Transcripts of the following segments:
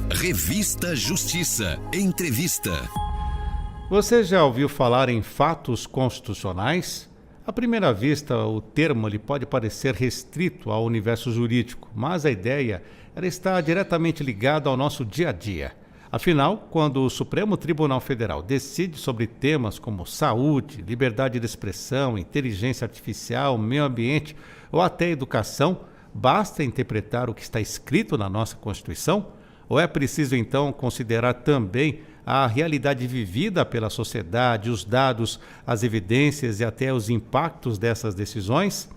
Revista Justiça. Entrevista. Você já ouviu falar em fatos constitucionais? À primeira vista, o termo ele pode parecer restrito ao universo jurídico, mas a ideia ela está diretamente ligada ao nosso dia a dia. Afinal, quando o Supremo Tribunal Federal decide sobre temas como saúde, liberdade de expressão, inteligência artificial, meio ambiente ou até educação, basta interpretar o que está escrito na nossa Constituição? Ou é preciso, então, considerar também a realidade vivida pela sociedade, os dados, as evidências e até os impactos dessas decisões?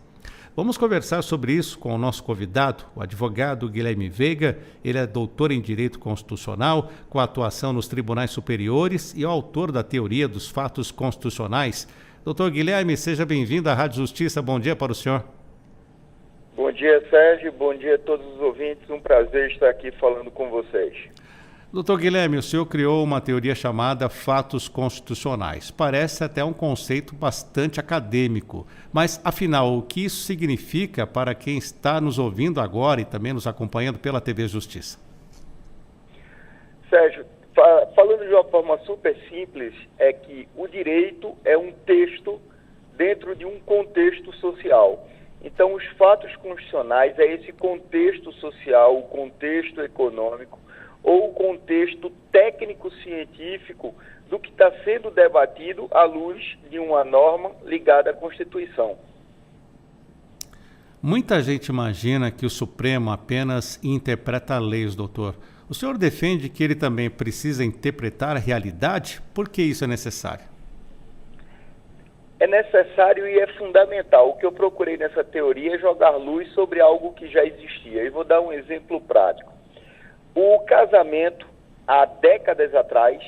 Vamos conversar sobre isso com o nosso convidado, o advogado Guilherme Veiga. Ele é doutor em Direito Constitucional, com atuação nos tribunais superiores e é o autor da teoria dos fatos constitucionais. Doutor Guilherme, seja bem-vindo à Rádio Justiça. Bom dia para o senhor. Bom dia, Sérgio. Bom dia a todos os ouvintes. Um prazer estar aqui falando com vocês. Doutor Guilherme, o senhor criou uma teoria chamada fatos constitucionais. Parece até um conceito bastante acadêmico, mas afinal, o que isso significa para quem está nos ouvindo agora e também nos acompanhando pela TV Justiça? Sérgio, falando de uma forma super simples, é que o direito é um texto dentro de um contexto social. Então, os fatos constitucionais é esse contexto social, o contexto econômico, ou o contexto técnico-científico do que está sendo debatido à luz de uma norma ligada à Constituição. Muita gente imagina que o Supremo apenas interpreta leis, doutor. O senhor defende que ele também precisa interpretar a realidade? Por que isso é necessário? É necessário e é fundamental. O que eu procurei nessa teoria é jogar luz sobre algo que já existia. E vou dar um exemplo prático. O casamento, há décadas atrás,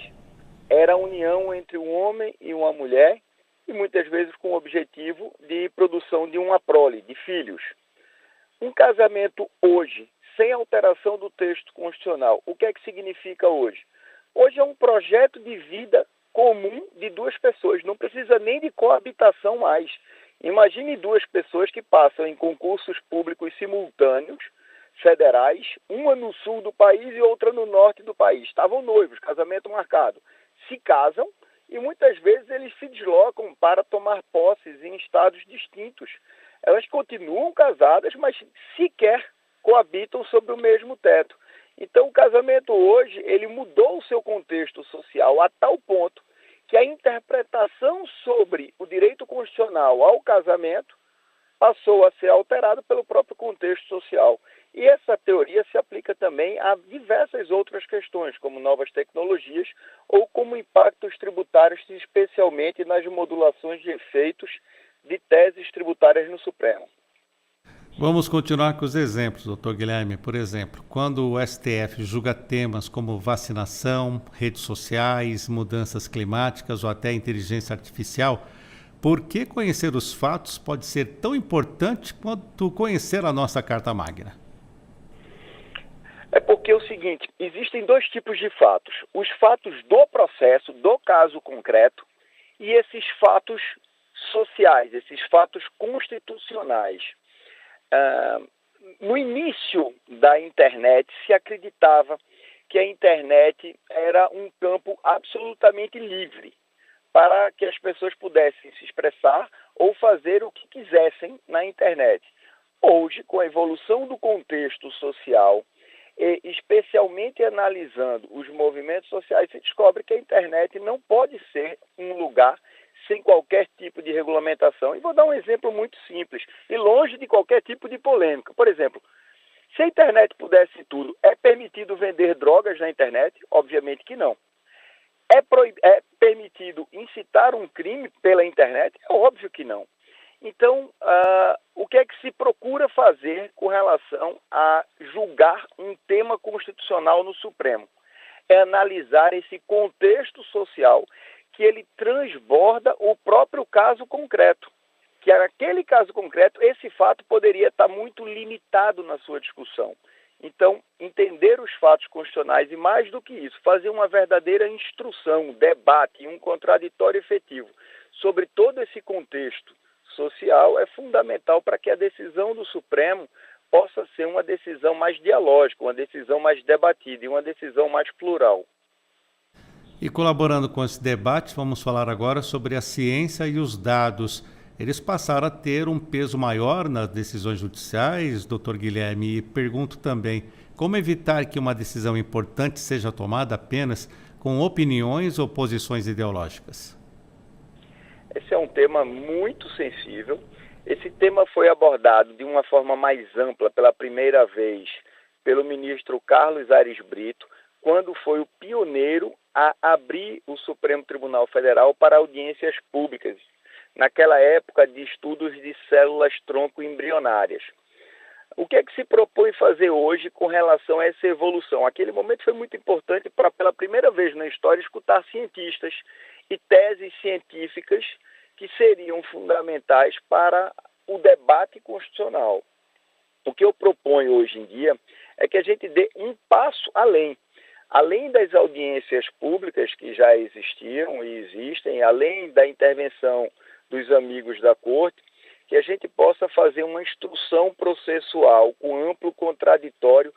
era a união entre um homem e uma mulher, e muitas vezes com o objetivo de produção de uma prole, de filhos. Um casamento hoje, sem alteração do texto constitucional, o que é que significa hoje? Hoje é um projeto de vida comum de duas pessoas, não precisa nem de coabitação mais. Imagine duas pessoas que passam em concursos públicos simultâneos, federais, uma no sul do país e outra no norte do país. Estavam noivos, casamento marcado. Se casam e muitas vezes eles se deslocam para tomar posses em estados distintos. Elas continuam casadas, mas sequer coabitam sobre o mesmo teto. Então o casamento hoje, ele mudou o seu contexto social a tal ponto que a interpretação sobre o direito constitucional ao casamento passou a ser alterada pelo próprio contexto social. E essa teoria se aplica também a diversas outras questões, como novas tecnologias ou como impactos tributários, especialmente nas modulações de efeitos de teses tributárias no Supremo. Vamos continuar com os exemplos, doutor Guilherme. Por exemplo, quando o STF julga temas como vacinação, redes sociais, mudanças climáticas ou até inteligência artificial, por que conhecer os fatos pode ser tão importante quanto conhecer a nossa Carta Magna? É porque é o seguinte, existem dois tipos de fatos. Os fatos do processo, do caso concreto, e esses fatos sociais, esses fatos constitucionais. No início da internet, se acreditava que a internet era um campo absolutamente livre para que as pessoas pudessem se expressar ou fazer o que quisessem na internet. Hoje, com a evolução do contexto social, e especialmente analisando os movimentos sociais, se descobre que a internet não pode ser um lugar sem qualquer tipo de regulamentação. E vou dar um exemplo muito simples e longe de qualquer tipo de polêmica. Por exemplo, se a internet pudesse tudo, é permitido vender drogas na internet? Obviamente que não. É permitido incitar um crime pela internet? É óbvio que não. Então, o que é que se procura fazer com relação a julgar um tema constitucional no Supremo? É analisar esse contexto social que ele transborda o próprio caso concreto. Que naquele caso concreto, esse fato poderia estar muito limitado na sua discussão. Então, entender os fatos constitucionais e, mais do que isso, fazer uma verdadeira instrução, debate, um contraditório efetivo sobre todo esse contexto social é fundamental para que a decisão do Supremo possa ser uma decisão mais dialógica, uma decisão mais debatida e uma decisão mais plural. E colaborando com esse debate, vamos falar agora sobre a ciência e os dados. Eles passaram a ter um peso maior nas decisões judiciais, doutor Guilherme, e pergunto também, como evitar que uma decisão importante seja tomada apenas com opiniões ou posições ideológicas? Esse é um tema muito sensível. Esse tema foi abordado de uma forma mais ampla pela primeira vez pelo ministro Carlos Aires Brito, quando foi o pioneiro a abrir o Supremo Tribunal Federal para audiências públicas, naquela época de estudos de células tronco embrionárias. O que é que se propõe fazer hoje com relação a essa evolução? Aquele momento foi muito importante para, pela primeira vez na história, escutar cientistas e teses científicas que seriam fundamentais para o debate constitucional. O que eu proponho hoje em dia é que a gente dê um passo além. Além das audiências públicas que já existiam e existem, além da intervenção dos amigos da Corte, que a gente possa fazer uma instrução processual com amplo contraditório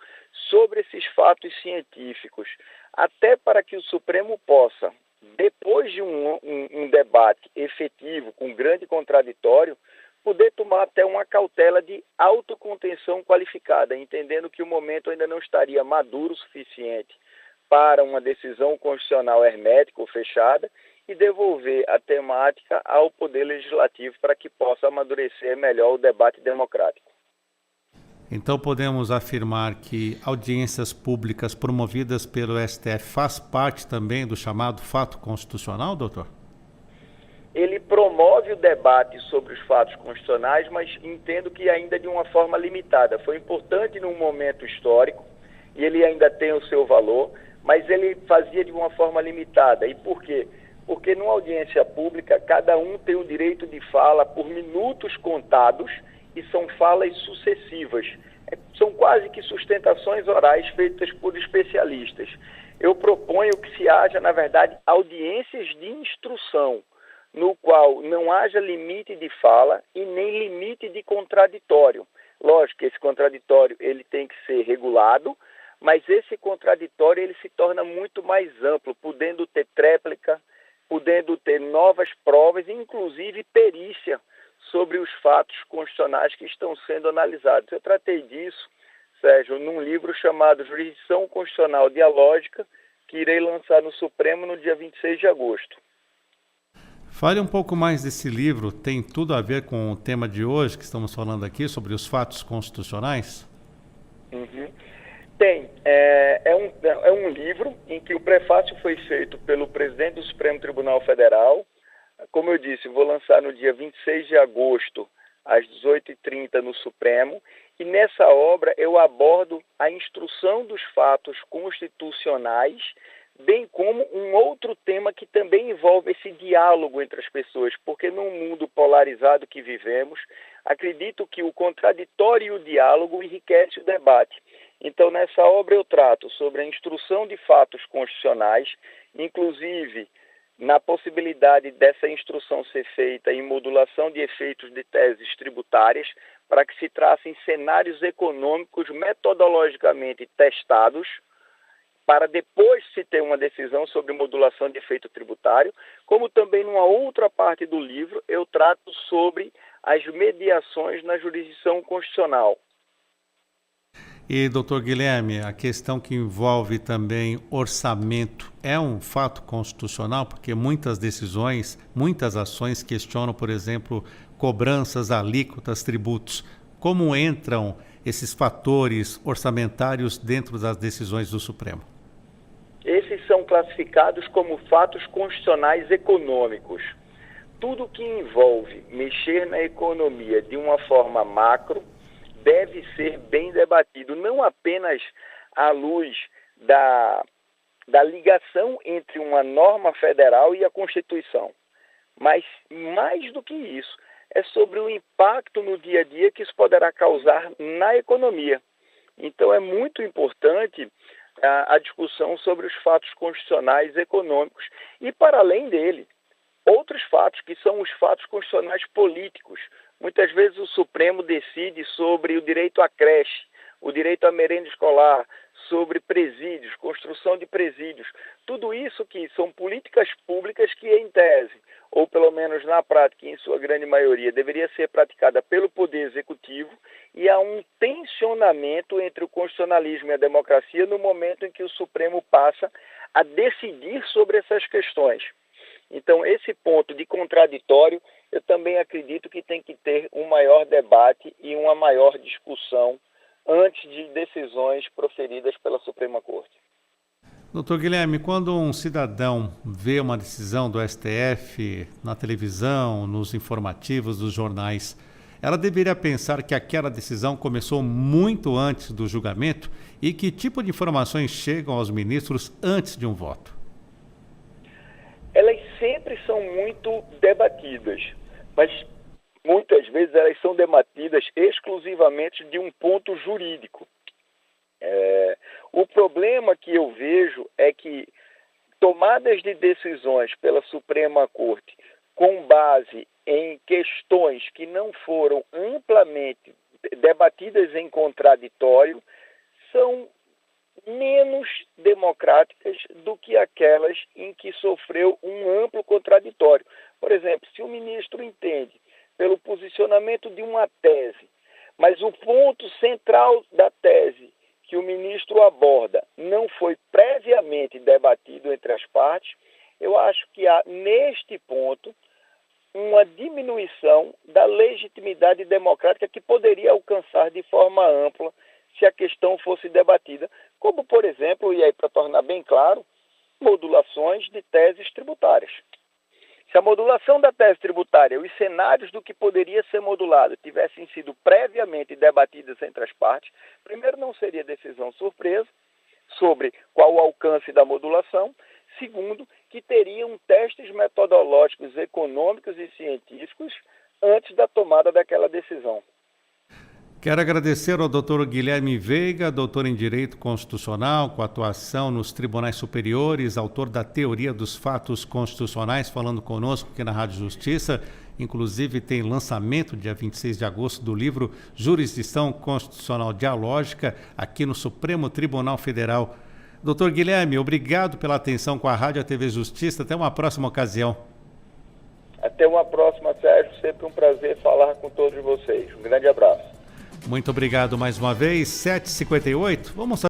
sobre esses fatos científicos, até para que o Supremo possa, depois de um debate efetivo, com grande contraditório, poder tomar até uma cautela de autocontenção qualificada, entendendo que o momento ainda não estaria maduro o suficiente para uma decisão constitucional hermética ou fechada e devolver a temática ao Poder Legislativo para que possa amadurecer melhor o debate democrático. Então podemos afirmar que audiências públicas promovidas pelo STF faz parte também do chamado fato constitucional, doutor? Ele promove o debate sobre os fatos constitucionais, mas entendo que ainda de uma forma limitada. Foi importante num momento histórico e ele ainda tem o seu valor, mas ele fazia de uma forma limitada. E por quê? Porque numa audiência pública, cada um tem o direito de fala por minutos contados e são falas sucessivas. São quase que sustentações orais feitas por especialistas. Eu proponho que se haja, na verdade, audiências de instrução, no qual não haja limite de fala e nem limite de contraditório. Lógico que esse contraditório ele tem que ser regulado, mas esse contraditório ele se torna muito mais amplo, podendo ter tréplica, podendo ter novas provas, inclusive perícia sobre os fatos constitucionais que estão sendo analisados. Eu tratei disso, Sérgio, num livro chamado Jurisdição Constitucional Dialógica, que irei lançar no Supremo no dia 26 de agosto. Fale um pouco mais desse livro, tem tudo a ver com o tema de hoje que estamos falando aqui, sobre os fatos constitucionais? Uhum. Tem. É um livro em que o prefácio foi feito pelo presidente do Supremo Tribunal Federal. Como eu disse, vou lançar no dia 26 de agosto, às 18h30, no Supremo. E nessa obra eu abordo a instrução dos fatos constitucionais, bem como um outro tema que também envolve esse diálogo entre as pessoas, porque num mundo polarizado que vivemos, acredito que o contraditório e o diálogo enriquecem o debate. Então, nessa obra eu trato sobre a instrução de fatos constitucionais, inclusive na possibilidade dessa instrução ser feita em modulação de efeitos de teses tributárias, para que se tracem cenários econômicos metodologicamente testados, para depois se ter uma decisão sobre modulação de efeito tributário, como também numa outra parte do livro eu trato sobre as mediações na jurisdição constitucional. E, doutor Guilherme, a questão que envolve também orçamento é um fato constitucional? Porque muitas decisões, muitas ações questionam, por exemplo, cobranças, alíquotas, tributos. Como entram esses fatores orçamentários dentro das decisões do Supremo? Esses são classificados como fatos constitucionais econômicos. Tudo que envolve mexer na economia de uma forma macro deve ser bem debatido, não apenas à luz da ligação entre uma norma federal e a Constituição, mas mais do que isso, é sobre o impacto no dia a dia que isso poderá causar na economia. Então é muito importante a discussão sobre os fatos constitucionais econômicos e, para além dele, outros fatos que são os fatos constitucionais políticos, Muitas vezes o Supremo decide sobre o direito à creche, o direito à merenda escolar, sobre presídios, construção de presídios. Tudo isso que são políticas públicas que, em tese, ou pelo menos na prática, em sua grande maioria, deveria ser praticada pelo Poder Executivo, e há um tensionamento entre o constitucionalismo e a democracia no momento em que o Supremo passa a decidir sobre essas questões. Então, esse ponto de contraditório, eu também acredito que tem que ter um maior debate e uma maior discussão antes de decisões proferidas pela Suprema Corte. Doutor Guilherme, quando um cidadão vê uma decisão do STF na televisão, nos informativos dos jornais, ela deveria pensar que aquela decisão começou muito antes do julgamento e que tipo de informações chegam aos ministros antes de um voto? Elas sempre são muito debatidas, mas muitas vezes elas são debatidas exclusivamente de um ponto jurídico. O problema que eu vejo é que tomadas de decisões pela Suprema Corte com base em questões que não foram amplamente debatidas em contraditório são menos democráticas do que aquelas em que sofreu um amplo contraditório. Por exemplo, se o ministro entende pelo posicionamento de uma tese, mas o ponto central da tese que o ministro aborda não foi previamente debatido entre as partes, eu acho que há, neste ponto, uma diminuição da legitimidade democrática que poderia alcançar de forma ampla se a questão fosse debatida, como, por exemplo, e aí para tornar bem claro, modulações de teses tributárias. Se a modulação da tese tributária, os cenários do que poderia ser modulado tivessem sido previamente debatidos entre as partes, primeiro, não seria decisão surpresa sobre qual o alcance da modulação. Segundo, que teriam testes metodológicos, econômicos e científicos antes da tomada daquela decisão. Quero agradecer ao doutor Guilherme Veiga, doutor em Direito Constitucional, com atuação nos tribunais superiores, autor da Teoria dos Fatos Constitucionais, falando conosco aqui na Rádio Justiça. Inclusive tem lançamento, dia 26 de agosto, do livro Jurisdição Constitucional Dialógica, aqui no Supremo Tribunal Federal. Doutor Guilherme, obrigado pela atenção com a Rádio e a TV Justiça. Até uma próxima ocasião. Até uma próxima, Sérgio. Sempre um prazer falar com todos vocês. Um grande abraço. Muito obrigado mais uma vez. 7h58. Vamos